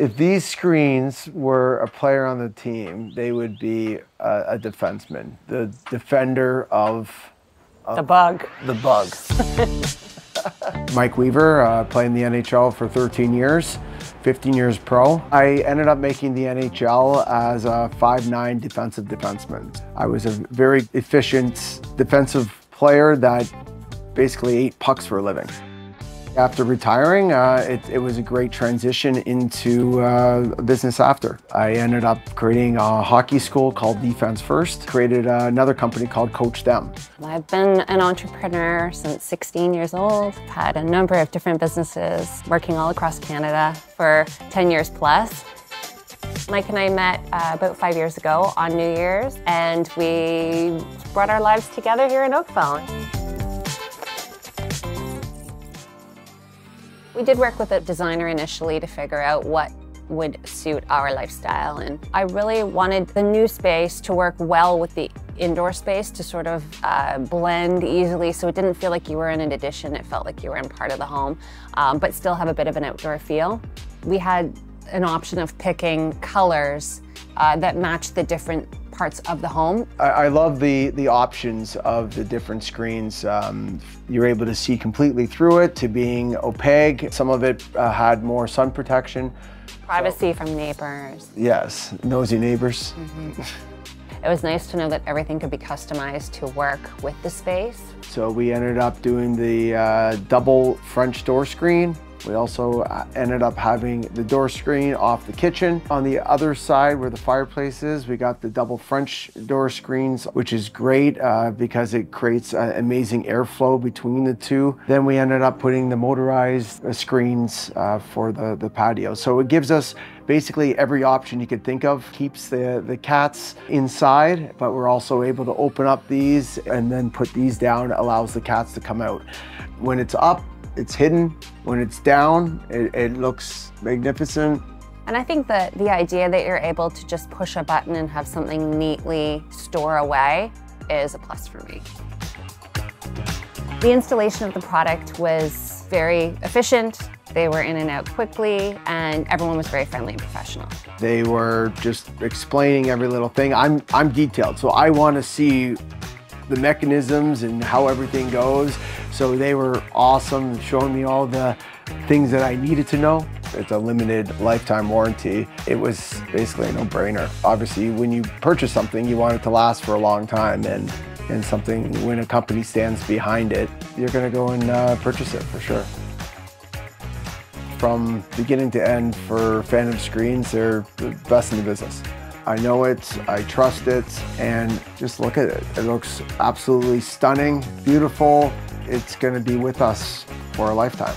If these screens were a player on the team, they would be a defenseman, the defender of the bug. The bug. Mike Weaver, played in the NHL for 13 years, 15 years pro. I ended up making the NHL as a 5'9" defensive defenseman. I was a very efficient defensive player that basically ate pucks for a living. After retiring, it was a great transition into a business after. I ended up creating a hockey school called Defense First, created another company called Coach Them. I've been an entrepreneur since 16 years old. I've had a number of different businesses working all across Canada for 10 years plus. Mike and I met about 5 years ago on New Year's, and we brought our lives together here in Oakville. We did work with a designer initially to figure out what would suit our lifestyle, and I really wanted the new space to work well with the indoor space to sort of blend easily, so it didn't feel like you were in an addition, it felt like you were in part of the home, but still have a bit of an outdoor feel. We had an option of picking colors that match the different parts of the home. I love the options of the different screens. You're able to see completely through it to being opaque. Some of it had more sun protection. Privacy from neighbors. Yes, nosy neighbors. It was nice to know that everything could be customized to work with the space. So we ended up doing the double French door screen. We also ended up having the door screen off the kitchen. On the other side where the fireplace is, we got the double French door screens, which is great because it creates amazing airflow between the two. Then we ended up putting the motorized screens for the patio. So it gives us basically every option you could think of. Keeps the cats inside, but we're also able to open up these and then put these down, allows the cats to come out. When it's up, it's hidden. When it's down, it looks magnificent. And I think that the idea that you're able to just push a button and have something neatly store away is a plus for me. The installation of the product was very efficient. They were in and out quickly, and everyone was very friendly and professional. They were just explaining every little thing. I'm detailed, so I want to see the mechanisms and how everything goes. So they were awesome, showing me all the things that I needed to know. It's a limited lifetime warranty. It was basically a no-brainer. Obviously, when you purchase something, you want it to last for a long time, and something, when a company stands behind it, you're gonna go and purchase it for sure. From beginning to end for Phantom Screens, they're the best in the business. I know it, I trust it, and just look at it. It looks absolutely stunning, beautiful. It's going to be with us for a lifetime.